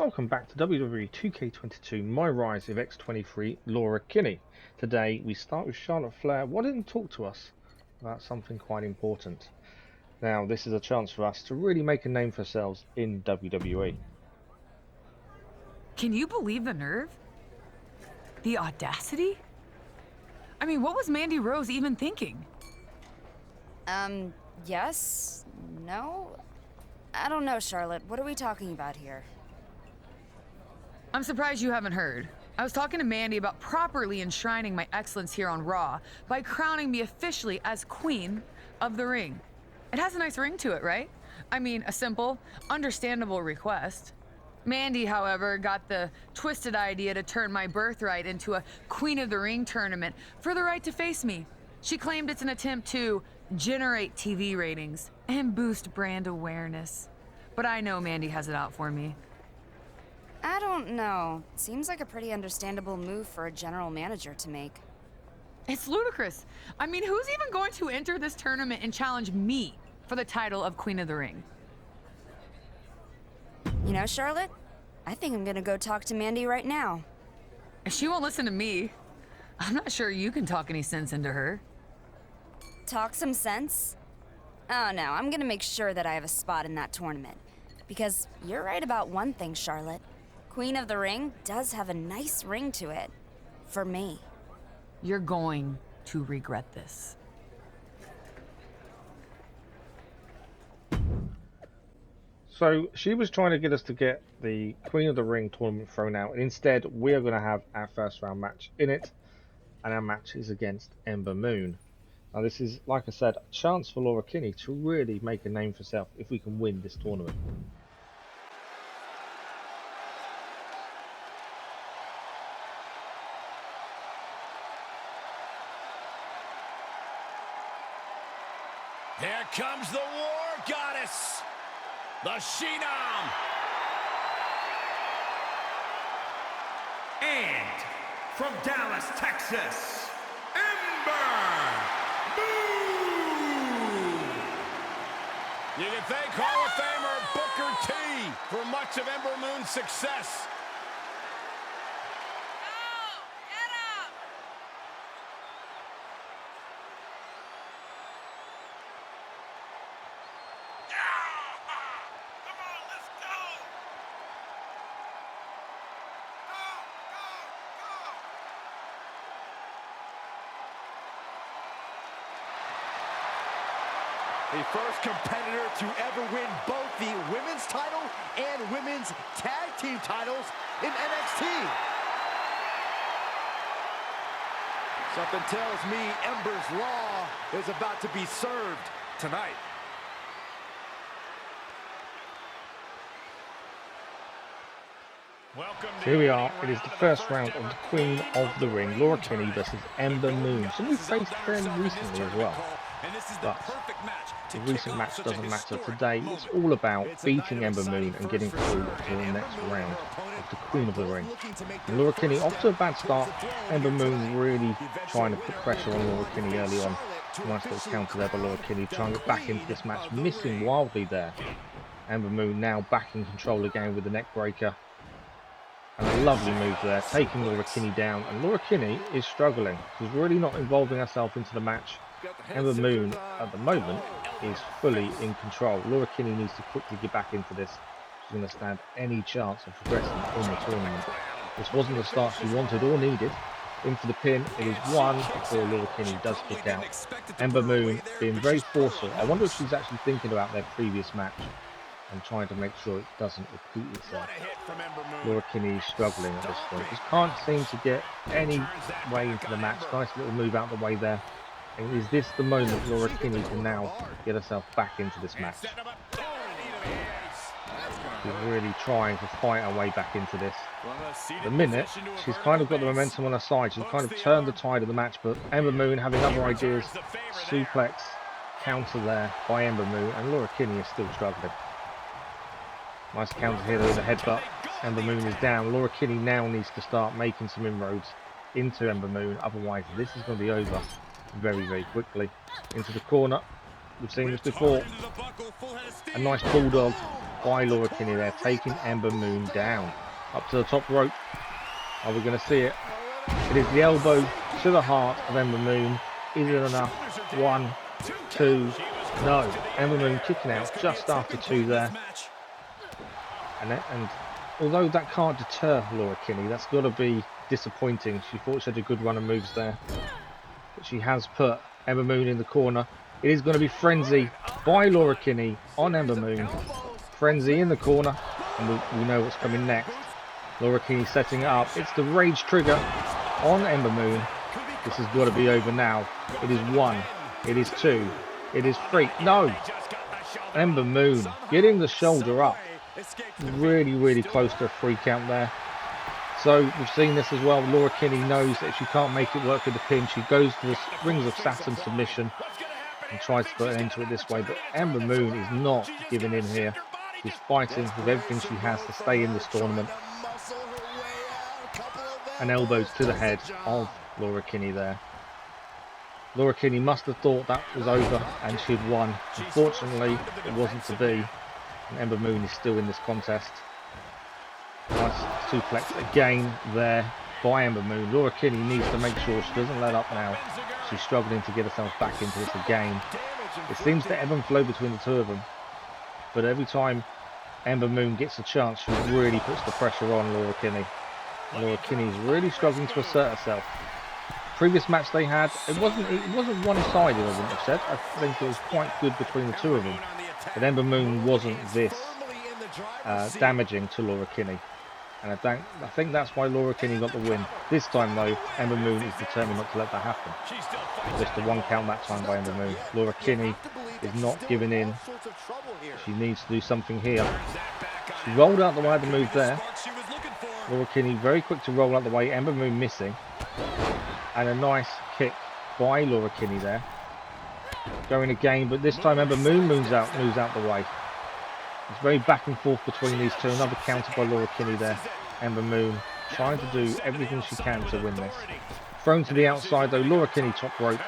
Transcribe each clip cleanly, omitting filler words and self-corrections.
welcome back to WWE 2K22 MyRise with X-23 Laura Kinney. Today we start with Charlotte Flair wanting to talk to us about something quite important. Now this is a chance for us to really make a name for ourselves in WWE. Can you believe the nerve? The audacity? I mean, what was Mandy Rose even thinking? Yes? No? I don't know, Charlotte. What are we talking about here? I'm surprised you haven't heard. I was talking to Mandy about properly enshrining my excellence here on Raw by crowning me officially as Queen of the Ring. It has a nice ring to it, right? I mean, a simple, understandable request. Mandy, however, got the twisted idea to turn my birthright into a Queen of the Ring tournament for the right to face me. She claimed it's an attempt to generate TV ratings and boost brand awareness. But I know Mandy has it out for me. I don't know. Seems like a pretty understandable move for a general manager to make. It's ludicrous. I mean, who's even going to enter this tournament and challenge me for the title of Queen of the Ring? You know, Charlotte, I think I'm gonna go talk to Mandy right now. If she won't listen to me, I'm not sure you can talk any sense into her. Talk some sense? Oh no, I'm gonna make sure that I have a spot in that tournament. Because you're right about one thing, Charlotte. Queen of the Ring does have a nice ring to it. For me. You're going to regret this. So she was trying to get us to get the Queen of the Ring tournament thrown out, and instead we are going to have our first round match in it, and our match is against Ember Moon. Now this is, like I said, a chance for Laura Kinney to really make a name for herself if we can win this tournament. Here comes the War Goddess, the Phenom. And from Dallas, Texas, Ember Moon. You can thank Hall of Famer Booker T for much of Ember Moon's success. The first competitor to ever win both the women's title and women's tag team titles in NXT. Something tells me Ember's Law is about to be served tonight. Here we are, it is the first round of the Queen of the Ring, Laura Kinney versus Ember Moon. So we faced fairly recently as well. But the recent match doesn't matter. Today it's all about beating Ember Moon and getting through to the next round of the Queen of the Ring. And Laura Kinney off to a bad start. Ember Moon really trying to put pressure on Laura Kinney early on. Nice little counter there by Laura Kinney, trying to get back into this match, missing wildly there. Ember Moon now back in control again with the neck breaker. And a lovely move there, taking Laura Kinney down. And Laura Kinney is struggling. She's really not involving herself into the match. Ember Moon, at the moment, is fully in control. Laura Kinney needs to quickly get back into this. She's going to stand any chance of progressing in the tournament. This wasn't the start she wanted or needed. In for the pin, it is one before Laura Kinney does kick out. Ember Moon being very forceful. I wonder if she's actually thinking about their previous match and trying to make sure it doesn't repeat itself. Laura Kinney is struggling at this point. Just can't seem to get any way into the match. Nice little move out the way there. And is this the moment Laura Kinney can now get herself back into this match? She's really trying to fight her way back into this. At the minute, she's kind of got the momentum on her side. She's kind of turned the tide of the match, but Ember Moon having other ideas. Suplex, counter there by Ember Moon, and Laura Kinney is still struggling. Nice counter here with a headbutt. Ember Moon is down. Laura Kinney now needs to start making some inroads into Ember Moon. Otherwise, this is going to be over very, very quickly. Into the corner. We've seen this before. A nice bulldog by Laura Kinney there, taking Ember Moon down. Up to the top rope. Are we going to see it? It is the elbow to the heart of Ember Moon. Is it enough? 1, 2, no. Ember Moon kicking out just after 2 there. And although that can't deter Laura Kinney, that's got to be disappointing. She thought she had a good run of moves there. But she has put Ember Moon in the corner. It is going to be Frenzy by Laura Kinney on Ember Moon. Frenzy in the corner. And we know what's coming next. Laura Kinney setting it up. It's the Rage Trigger on Ember Moon. This has got to be over now. It is 1. It is 2. It is 3. No! Ember Moon getting the shoulder up. Really, really close to a 3 count there. So we've seen this as well. Laura Kinney knows that if she can't make it work with the pin, she goes to the Rings of Saturn submission and tries to put an end to it this way. But Ember Moon is not giving in here. She's fighting with everything she has to stay in this tournament. And elbows to the head of Laura Kinney there. Laura Kinney must have thought that was over and she'd won. Unfortunately, it wasn't to be. And Ember Moon is still in this contest. Nice suplex again there by Ember Moon. Laura Kinney needs to make sure she doesn't let up now. She's struggling to get herself back into this again. It seems to ebb and flow between the two of them. But every time Ember Moon gets a chance, she really puts the pressure on Laura Kinney. Laura Kinney is really struggling to assert herself. Previous match they had, it wasn't one-sided, I wouldn't have said. I think it was quite good between the two of them. But Ember Moon wasn't this damaging to Laura Kinney. And I think that's why Laura Kinney got the win. This time though, Ember Moon is determined not to let that happen. Just a 1 count that time by Ember Moon. Laura Kinney is not giving in. She needs to do something here. She rolled out the way of the move there. Laura Kinney very quick to roll out the way. Ember Moon missing. And a nice kick by Laura Kinney there. Going again, but this time Ember Moon moves out the way. It's very back and forth between these two. Another counter by Laura Kinney there. Ember Moon trying to do everything she can to win this. Thrown to the outside though. Laura Kinney top rope.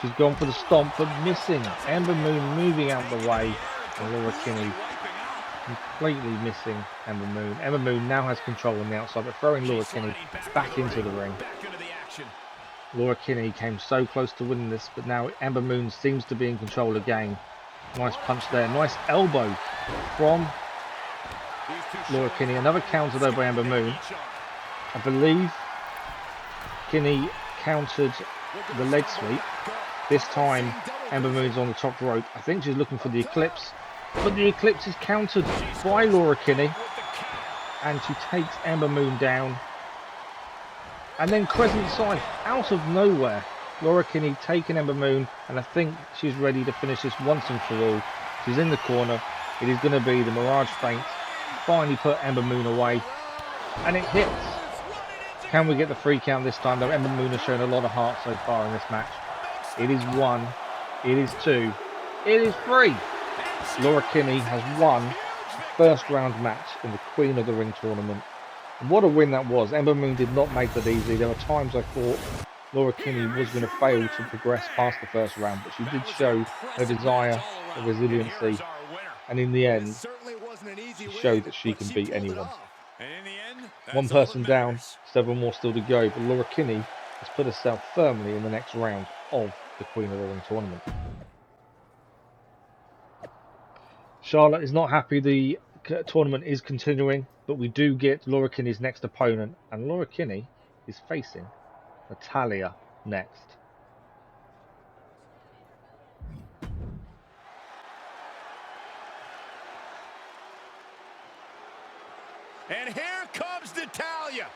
She's gone for the stomp but missing. Ember Moon moving out the way. And Laura Kinney completely missing Ember Moon. Ember Moon now has control on the outside, but throwing Laura Kinney back into the ring. Laura Kinney came so close to winning this, but now Ember Moon seems to be in control again. Nice punch there. Nice elbow from Laura Kinney. Another counter though by Ember Moon. I believe Kinney countered the leg sweep. This time Ember Moon's on the top rope. I think she's looking for the Eclipse. But the Eclipse is countered by Laura Kinney. And she takes Ember Moon down. And then Crescent Side out of nowhere. Laura Kinney taking Ember Moon. And I think she's ready to finish this once and for all. She's in the corner. It is going to be the Mirage Feint. Finally put Ember Moon away. And it hits. Can we get the 3 count this time? Though Ember Moon has shown a lot of heart so far in this match. It is 1. It is 2. It is 3. Laura Kinney has won the first round match in the Queen of the Ring tournament. And what a win that was. Ember Moon did not make that easy. There were times I thought Laura Kinney was going to fail to progress past the first round, but she did show her desire, her resiliency, and in the end, she showed that she can beat anyone. 1 person down, several more still to go, but Laura Kinney has put herself firmly in the next round of the Queen of the Ring tournament. Charlotte is not happy the tournament is continuing, but we do get Laura Kinney's next opponent, and Laura Kinney is facing Natalya next. And here comes Natalya.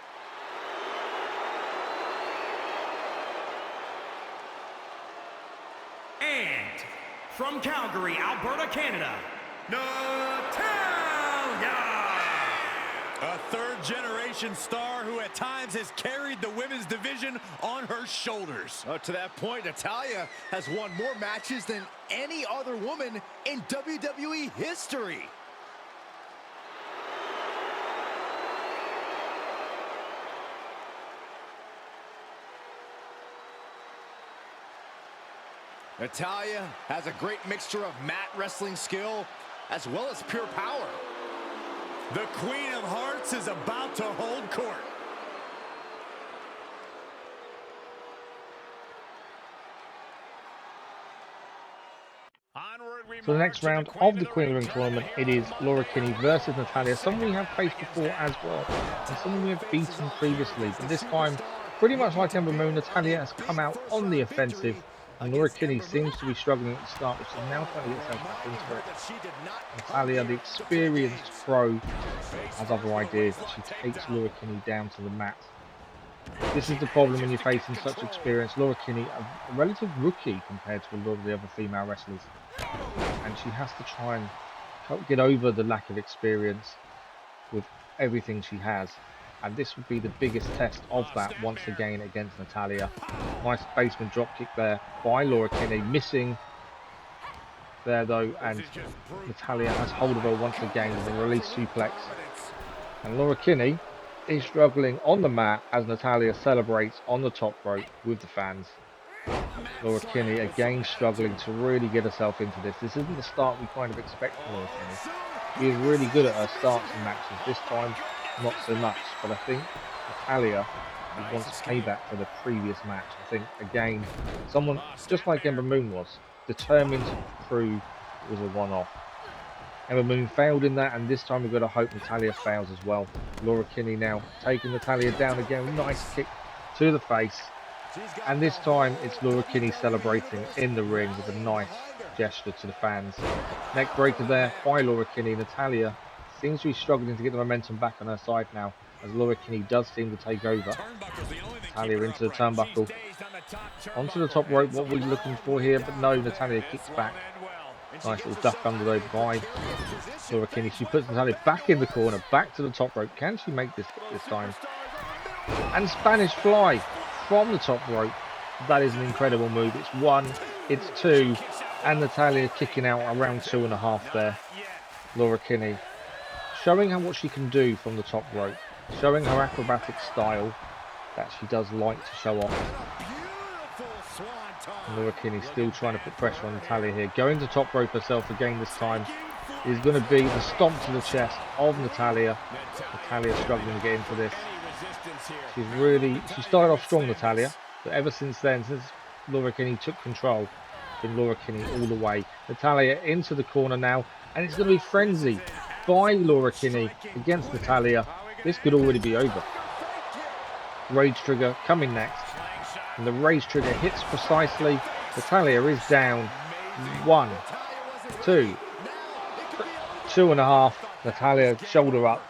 And from Calgary, Alberta, Canada, Natalya! A third-generation star who at times has carried the women's division on her shoulders. To that point, Natalya has won more matches than any other woman in WWE history. Natalya has a great mixture of mat wrestling skill as well as pure power. The Queen of Hearts is about to hold court. So the next round of the Queen of the Ring tournament, it is Laura Kinney versus Natalya, someone we have faced before as well, and someone we have beaten previously, but this time, pretty much like Ember Moon, Natalya has come out on the offensive, and Laura Kinney seems to be struggling at the start, but she's now trying to get herself back into it. Natalya, the experienced pro, has other ideas, but she takes Laura Kinney down to the mat. This is the problem when you're facing such experience. Laura Kinney, a relative rookie compared to a lot of the other female wrestlers, and she has to try and help get over the lack of experience with everything she has, and this would be the biggest test of that once again against Natalya. Nice basement dropkick there by Laura Kinney, missing there though, and Natalya has hold of her once again with a release suplex, and Laura Kinney is struggling on the mat as Natalya celebrates on the top rope with the fans. Laura Kinney again struggling to really get herself into this. This isn't the start we kind of expect from Laura Kinney. She is really good at her starts in matches. This time, not so much. But I think Natalya wants payback for the previous match. I think, again, someone, just like Ember Moon was, determined to prove it was a one-off. Ember Moon failed in that, and this time we've got to hope Natalya fails as well. Laura Kinney now taking Natalya down again. Nice kick to the face. And this time it's Laura Kinney celebrating in the ring with a nice gesture to the fans. Neck breaker there by Laura Kinney. Natalya seems to be struggling to get the momentum back on her side now, as Laura Kinney does seem to take over. Natalya into the turnbuckle. Onto the top rope, what we're looking for here, but no, Natalya kicks back. Nice little duck under though by Laura Kinney. She puts Natalya back in the corner, back to the top rope. Can she make this time? And Spanish fly from the top rope. That is an incredible move. It's one, it's two, and Natalya kicking out around 2.5 there. Laura Kinney showing her what she can do from the top rope, showing her acrobatic style that she does like to show off. And Laura Kinney still trying to put pressure on Natalya here, going to top rope herself again this time. Is going to be the stomp to the chest of Natalya. Natalya struggling to get into this. She started off strong, Natalya, but ever since then, since Laura Kinney took control, it's been Laura Kinney all the way. Natalya into the corner now, and it's going to be frenzy by Laura Kinney against Natalya. This could already be over. Rage trigger coming next, and the rage trigger hits precisely. Natalya is down. 1, 2, 2.5. Natalya shoulder up.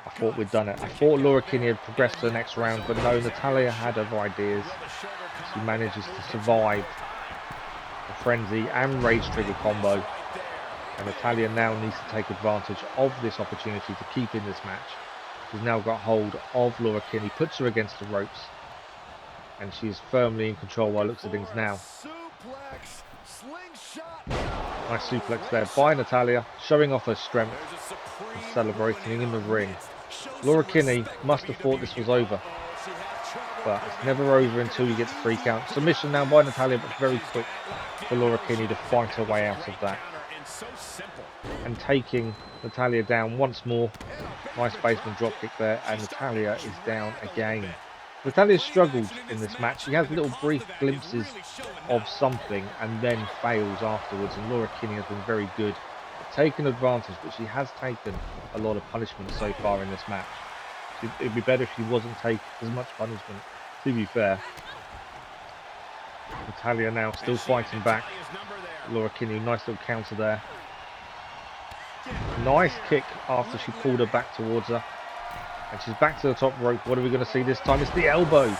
I thought we'd done it. I thought Laura Kinney had progressed to the next round, but no, Natalya had other ideas. She manages to survive the frenzy and rage trigger combo, and Natalya now needs to take advantage of this opportunity to keep in this match. She's now got hold of Laura Kinney, puts her against the ropes, and she's firmly in control by looks of things now. Nice suplex there by Natalya, showing off her strength and celebrating in the ring. Laura Kinney must have thought this was over, but it's never over until you get the 3 count. Submission now by Natalya, but very quick for Laura Kinney to fight her way out of that. And taking Natalya down once more. Nice basement dropkick there, and Natalya is down again. Natalya struggled in this match. She has little brief glimpses of something and then fails afterwards, and Laura Kinney has been very good at taking advantage, but she has taken a lot of punishment so far in this match. It'd be better if she wasn't taking as much punishment, to be fair. Natalya now still fighting back. Laura Kinney, nice little counter there. Nice kick after she pulled her back towards her. And she's back to the top rope. What are we going to see this time? It's the elbow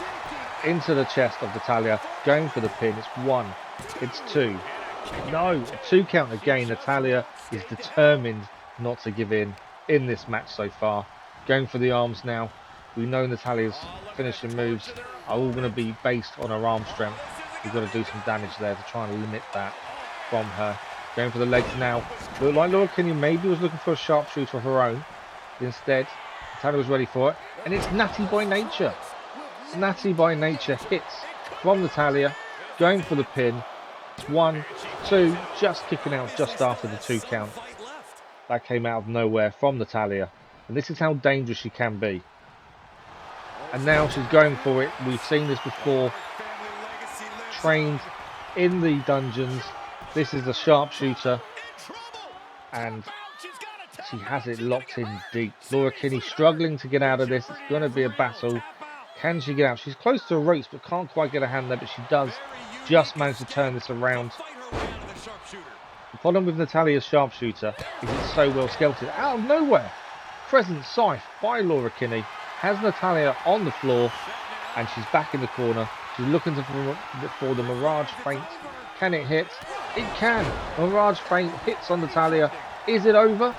into the chest of Natalya, going for the pin. It's 1, it's 2. No, a 2 count again. Natalya is determined not to give in this match so far. Going for the arms now. We know Natalya's finishing moves are all going to be based on her arm strength. We've got to do some damage there to try and limit that from her. Going for the legs now. Looked like Laura Kinney maybe was looking for a sharpshooter of her own. But instead, Natalya was ready for it. And it's Natty by Nature. Natty by Nature hits from Natalya. Going for the pin. It's 1, 2, just kicking out just after the 2 count. That came out of nowhere from Natalya. And this is how dangerous she can be. And now she's going for it. We've seen this before. Trained in the dungeons. This is the sharpshooter. And she has it locked in deep. Laura Kinney struggling to get out of this. It's going to be a battle. Can she get out? She's close to a ropes, but can't quite get a hand there. But she does just manage to turn this around. The problem with Natalya's sharpshooter is it's so well skelted. Out of nowhere, Crescent Scythe by Laura Kinney has Natalya on the floor, and she's back in the corner. She's looking for the Mirage feint. Can it hit? It can. Mirage feint hits on Natalya. Is it over?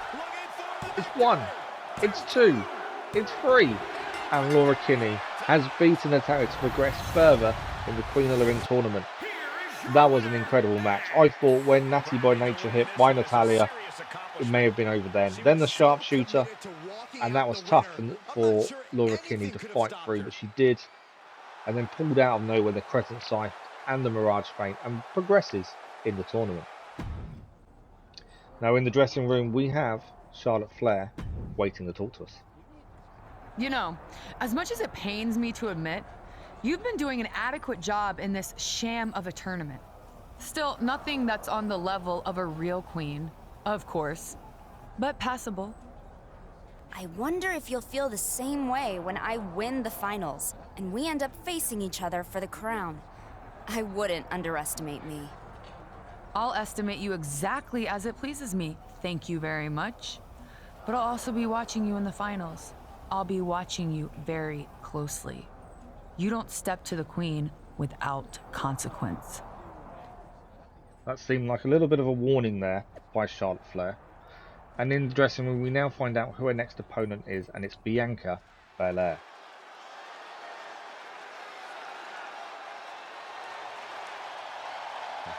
It's 1. It's 2. It's 3. And Laura Kinney has beaten Natalya to progress further in the Queen of the Ring tournament. That was an incredible match. I thought when Natty by Nature hit by Natalya, it may have been over then. Then the sharpshooter, and that was tough for Laura Kinney to fight through, but she did. And then pulled out of nowhere the Crescent Scythe and the Mirage feint and progresses in the tournament. Now in the dressing room we have Charlotte Flair waiting to talk to us. You know, as much as it pains me to admit, you've been doing an adequate job in this sham of a tournament. Still, nothing that's on the level of a real queen, of course, but passable. I wonder if you'll feel the same way when I win the finals and we end up facing each other for the crown. I wouldn't underestimate me. I'll estimate you exactly as it pleases me. Thank you very much. But I'll also be watching you in the finals. I'll be watching you very closely. You don't step to the queen without consequence. That seemed like a little bit of a warning there by Charlotte Flair. And in the dressing room we now find out who her next opponent is, and it's Bianca Belair.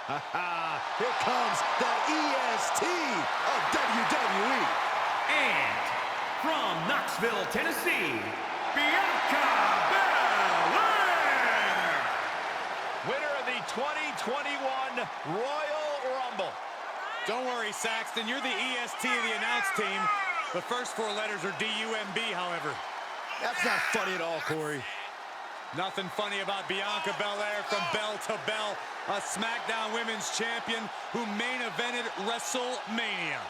Here comes the EST of WWE. And from Knoxville, Tennessee, Bianca Belair! Winner of the 2021 Royal Rumble. Don't worry, Saxton, you're the EST of the announce team. The first 4 letters are D-U-M-B, however. That's not funny at all, Corey. Nothing funny about Bianca Belair from bell to bell, a SmackDown Women's Champion who main evented WrestleMania.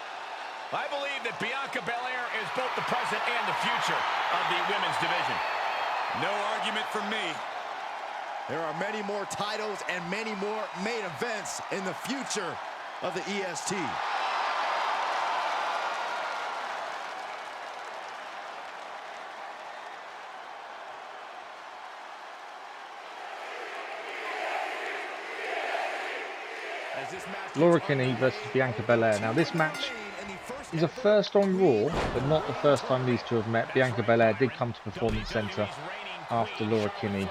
I believe that Bianca Belair is both the present and the future of the women's division. No argument from me. There are many more titles and many more main events in the future of the EST. Laura Kinney versus Bianca Belair. Now this match is a first on Raw, but not the first time these two have met. Bianca Belair did come to Performance Center after Laura Kinney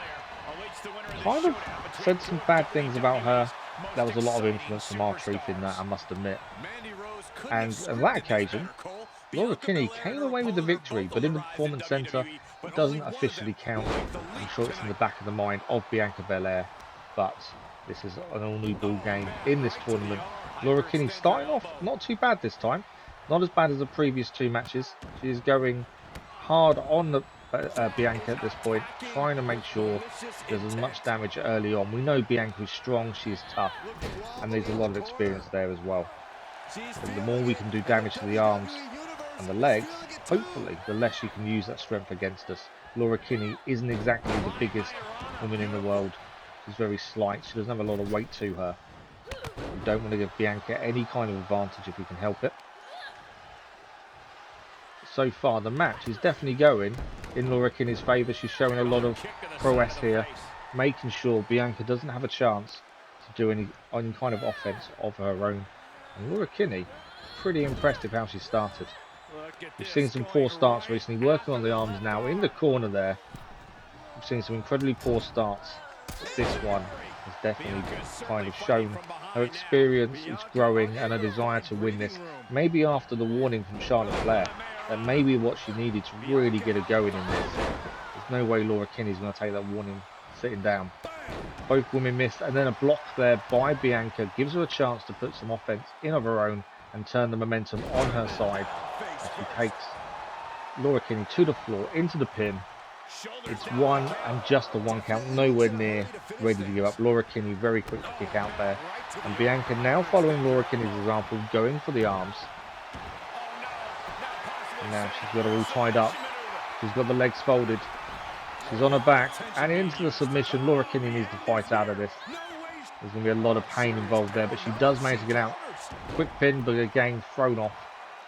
kind of said some bad things about her. There was a lot of influence from R-Truth in that, I must admit. And on that occasion, Laura Kinney came away with the victory, but in the Performance Center, it doesn't officially count. I'm sure it's in the back of the mind of Bianca Belair, but this is an all-new ball game in this tournament. Laura Kinney starting off not too bad this time. Not as bad as the previous 2 matches. She is going hard on the Bianca at this point, trying to make sure there's as much damage early on. We know Bianca is strong, she is tough, and there's a lot of experience there as well. And the more we can do damage to the arms and the legs, hopefully the less you can use that strength against us. Laura Kinney isn't exactly the biggest woman in the world. She's very slight, she doesn't have a lot of weight to her. We don't want to give Bianca any kind of advantage if we can help it. So far the match is definitely going in Laura Kinney's favour. She's showing a lot of prowess here, making sure Bianca doesn't have a chance to do any kind of offense of her own. And Laura Kinney, pretty impressive how she started. We've seen some poor starts recently, working on the arms now in the corner there. We've seen some incredibly poor starts, but this one has definitely kind of shown her experience is growing and a desire to win this. Maybe after the warning from Charlotte Flair, that may be what she needed to really get her going in this. There's no way Laura Kinney's going to take that warning sitting down. Both women missed, and then a block there by Bianca gives her a chance to put some offense in of her own and turn the momentum on her side. As she takes Laura Kinney to the floor, into the pin. It's one and just a 1 count, nowhere near ready to give up. Laura Kinney very quick to kick out there. And Bianca now following Laura Kinney's example, going for the arms. And now she's got her all tied up. She's got the legs folded. She's on her back and into the submission. Laura Kinney needs to fight out of this. There's going to be a lot of pain involved there, but she does manage to get out. Quick pin, but again thrown off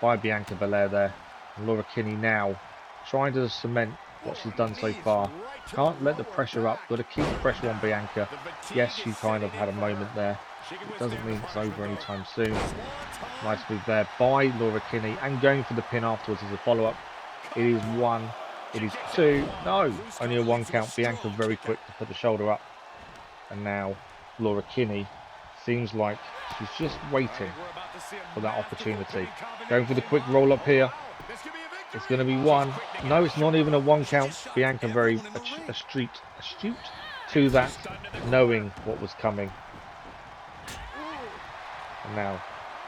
by Bianca Belair there. And Laura Kinney now trying to cement what she's done so far. Can't let the pressure up. Got to keep the pressure on Bianca. Yes, she kind of had a moment there. It doesn't mean it's over anytime soon. Nice move there by Laura Kinney, and going for the pin afterwards as a follow-up. It is 1. It is 2. No, only a 1 count. Bianca very quick to put the shoulder up. And now Laura Kinney seems like she's just waiting for that opportunity. Going for the quick roll up here. It's going to be 1. No, it's not even a 1 count. Bianca very astute to that, knowing what was coming. And now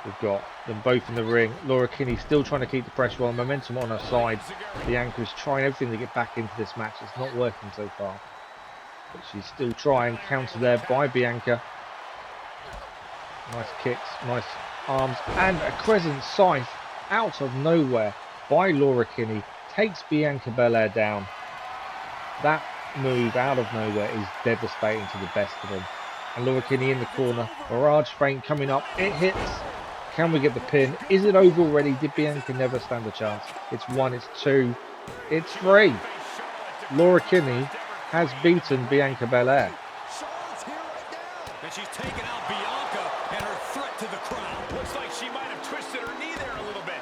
we've got them both in the ring. Laura Kinney still trying to keep the pressure on, momentum on her side. Bianca is trying everything to get back into this match. It's not working so far, but she's still trying. Counter there by Bianca. Nice kicks, nice arms, and a crescent scythe out of nowhere by Laura Kinney takes Bianca Belair down. That move out of nowhere is devastating to the best of them. And Laura Kinney in the corner. Barrage feint coming up. It hits. Can we get the pin? Is it over already? Did Bianca never stand a chance? It's 1, it's 2, it's 3. Laura Kinney has beaten Bianca Belair. And she's taken out Bianca and her threat to the crowd. Looks like she might have twisted her knee there a little bit.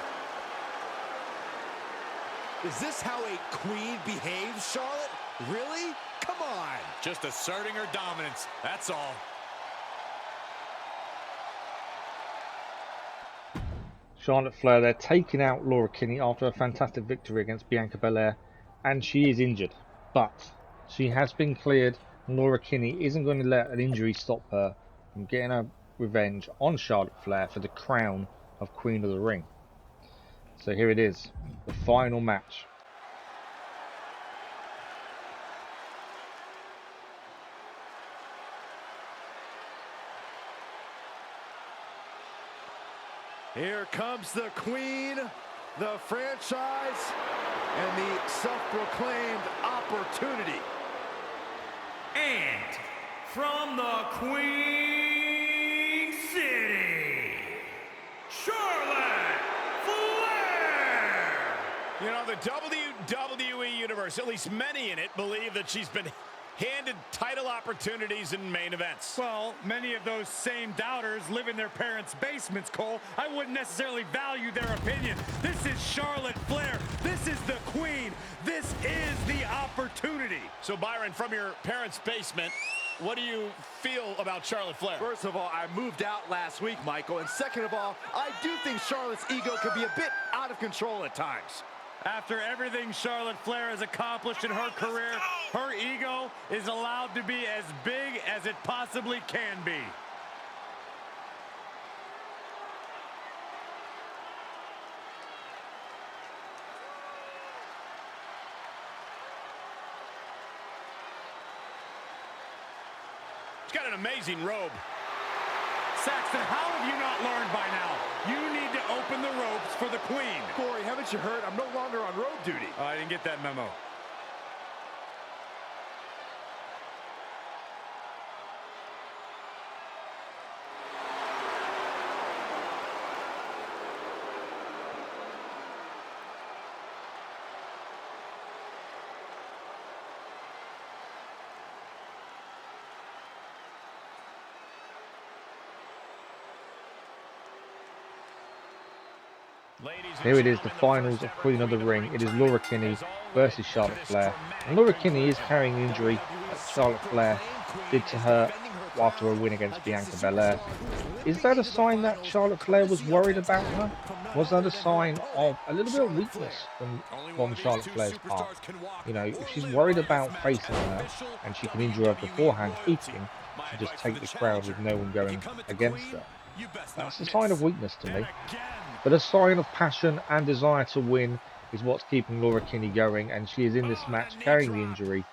Is this how a queen behaves, Charlotte? Really? Come on. Just asserting her dominance, that's all. Charlotte Flair there taking out Laura Kinney after a fantastic victory against Bianca Belair, and she is injured, but she has been cleared. Laura Kinney isn't going to let an injury stop her from getting her revenge on Charlotte Flair for the crown of Queen of the Ring. So here it is, the final match. Here comes the queen, the franchise, and the self-proclaimed opportunity. And from the Queen City, Charlotte Flair! You know, the WWE Universe, at least many in it, believe that she's been handed title opportunities in main events. Well, many of those same doubters live in their parents' basements, Cole. I wouldn't necessarily value their opinion. This is Charlotte Flair. This is the queen. This is the opportunity. So, Byron, from your parents' basement, what do you feel about Charlotte Flair? First of all, I moved out last week, Michael. And second of all, I do think Charlotte's ego can be a bit out of control at times. After everything Charlotte Flair has accomplished in her career, her ego is allowed to be as big as it possibly can be. She's got an amazing robe. Saxton, how have you not learned by now? You need to open the ropes for the queen. Corey, haven't you heard? I'm no longer on road duty. I didn't get that memo. Here it is, the finals of Queen of the Ring. It is Laura Kinney versus Charlotte Flair. And Laura Kinney is carrying the injury that Charlotte Flair did to her after her win against Bianca Belair. Is that a sign that Charlotte Flair was worried about her? Was that a sign of a little bit of weakness from Charlotte Flair's part? You know, if she's worried about facing her and she can injure her beforehand, who can just take the crowd with no one going against her? That's a sign of weakness to me. But a sign of passion and desire to win is what's keeping Laura Kinney going, and she is in this match carrying the injury,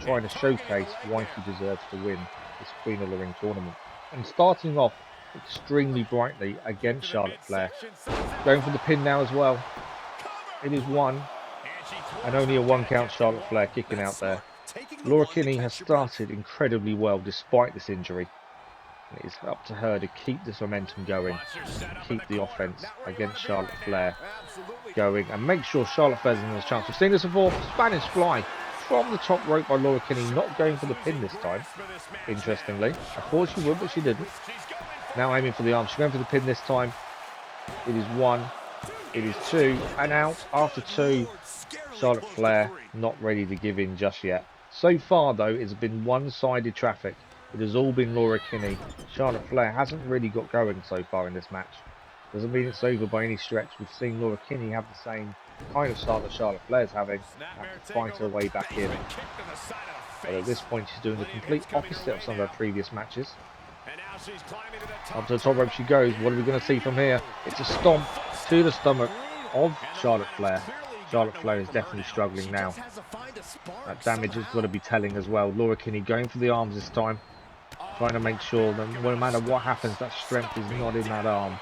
trying to showcase why she deserves to win this Queen of the Ring tournament. And starting off extremely brightly against Charlotte Flair, going for the pin now as well. It is one, and only a 1 count. Charlotte Flair kicking out there. Laura Kinney has started incredibly well despite this injury. It is up to her to keep this momentum going, keep the offense against Charlotte Flair going, and make sure Charlotte Flair's in this chance. We've seen this before. Spanish fly from the top rope by Laura Kinney, not going for the pin this time, interestingly. I thought she would, but she didn't. Now aiming for the arm. She's going for the pin this time. It is 1, it is 2, and out after 2. Charlotte Flair not ready to give in just yet. So far, though, it's been one-sided traffic. It has all been Laura Kinney. Charlotte Flair hasn't really got going so far in this match. Doesn't mean it's over by any stretch. We've seen Laura Kinney have the same kind of start that Charlotte Flair's having, have to fight her way back in. But at this point, she's doing the complete opposite of some of her previous matches. Up to the top rope she goes. What are we going to see from here? It's a stomp to the stomach of Charlotte Flair. Charlotte Flair is definitely struggling now. That damage has got to be telling as well. Laura Kinney going for the arms this time, trying to make sure that no matter what happens, that strength is not in that arm.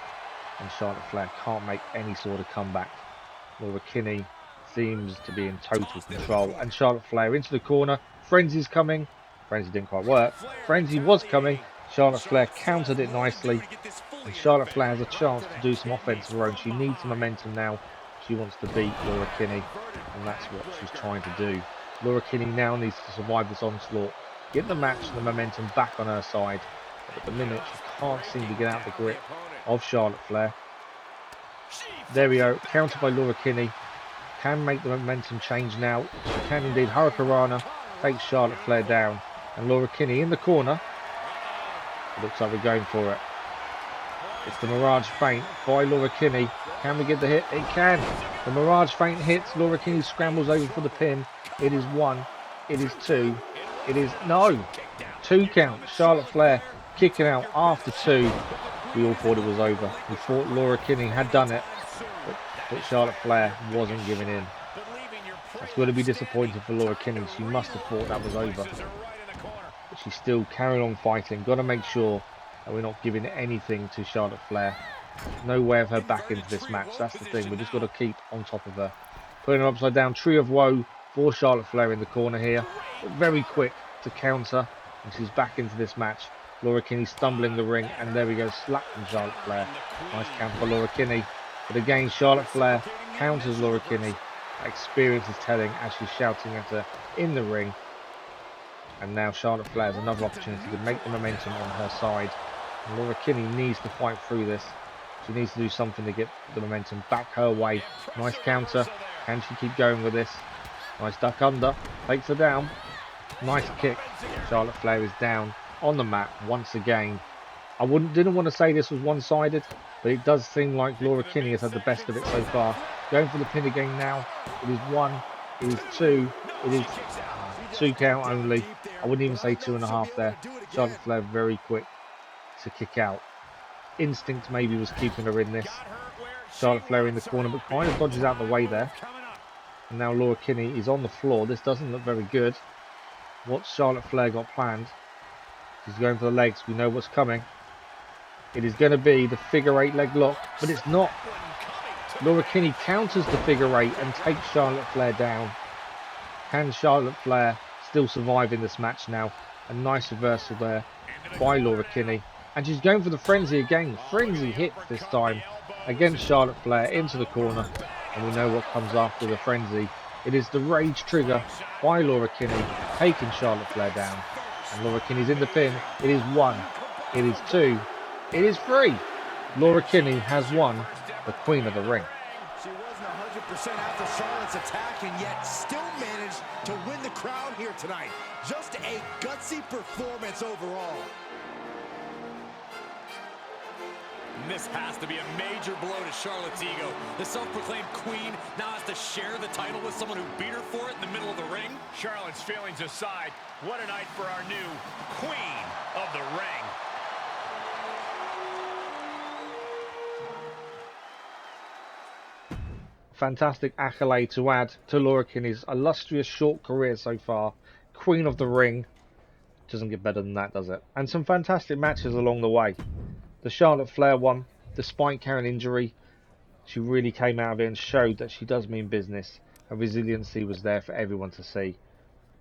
And Charlotte Flair can't make any sort of comeback. Laura Kinney seems to be in total control. And Charlotte Flair into the corner. Frenzy's coming. Frenzy didn't quite work. Frenzy was coming. Charlotte Flair countered it nicely. And Charlotte Flair has a chance to do some offense of her own. She needs some momentum now. She wants to beat Laura Kinney. And that's what she's trying to do. Laura Kinney now needs to survive this onslaught. Get the match and the momentum back on her side. But at the minute, she can't seem to get out the grip of Charlotte Flair. There we go. Countered by Laura Kinney. Can make the momentum change now. She can indeed. Hurricanrana takes Charlotte Flair down. And Laura Kinney in the corner. It looks like we're going for it. It's the Mirage feint by Laura Kinney. Can we get the hit? It can. The Mirage feint hits. Laura Kinney scrambles over for the pin. It is 1. It is 2. It is... No! 2 count. Charlotte Flair kicking out after 2. We all thought it was over. We thought Laura Kinney had done it. But Charlotte Flair wasn't giving in. That's going to be disappointing for Laura Kinney. She must have thought that was over. But she's still carrying on fighting. Got to make sure that we're not giving anything to Charlotte Flair. No way of her back into this match. That's the thing. We've just got to keep on top of her. Putting her upside down. Tree of Woe for Charlotte Flair in the corner here. But very quick to counter. And she's back into this match. Laura Kinney stumbling the ring. And there we go. Slap from Charlotte Flair. Nice count for Laura Kinney. But again, Charlotte Flair counters Laura Kinney. Experience is telling as she's shouting at her in the ring. And now Charlotte Flair has another opportunity to make the momentum on her side. And Laura Kinney needs to fight through this. She needs to do something to get the momentum back her way. Nice counter. Can she keep going with this? Nice duck under. Takes her down. Nice kick. Charlotte Flair is down on the mat once again. I didn't want to say this was one-sided, but it does seem like Laura Kinney has had the best of it so far. Going for the pin again now. It is 1. It is 2. It is 2 count only. I wouldn't even say 2.5 there. Charlotte Flair very quick to kick out. Instinct maybe was keeping her in this. Charlotte Flair in the corner, but kind of dodges out the way there. And now Laura Kinney is on the floor. This doesn't look very good. What's Charlotte Flair got planned? She's going for the legs. We know what's coming. It is going to be the figure 8 leg lock, but it's not. Laura Kinney counters the figure 8 and takes Charlotte Flair down. Can Charlotte Flair still survive in this match now? A nice reversal there by Laura Kinney. And she's going for the frenzy again. Frenzy hits this time against Charlotte Flair into the corner. And we know what comes after the frenzy. It is the rage trigger by Laura Kinney, taking Charlotte Flair down. And Laura Kinney's in the pin. It is 1. It is 2. It is 3. Laura Kinney has won the Queen of the Ring. She wasn't 100% after Charlotte's attack and yet still managed to win the crown here tonight. Just a gutsy performance overall. And this has to be a major blow to Charlotte's ego. The self-proclaimed queen now has to share the title with someone who beat her for it in the middle of the ring. Charlotte's feelings aside, what a night for our new queen of the ring. Fantastic accolade to add to Laura Kinney's illustrious short career so far. Queen of the Ring. Doesn't get better than that, does it? And some fantastic matches along the way. The Charlotte Flair one, despite carrying injury, she really came out of it and showed that she does mean business. Her resiliency was there for everyone to see.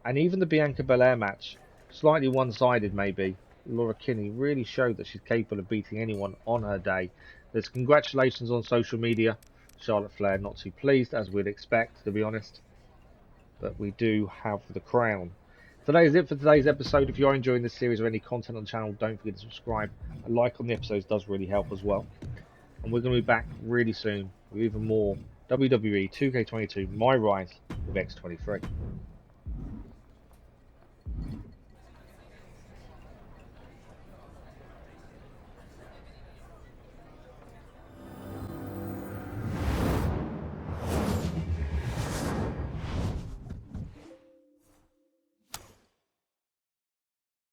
And even the Bianca Belair match, slightly one-sided maybe, Laura Kinney really showed that she's capable of beating anyone on her day. There's congratulations on social media. Charlotte Flair not too pleased, as we'd expect, to be honest. But we do have the crown. Today is it for today's episode. If you are enjoying this series or any content on the channel, don't forget to subscribe. A like on the episodes does really help as well. And we're going to be back really soon with even more WWE 2K22 MyRise with X-23.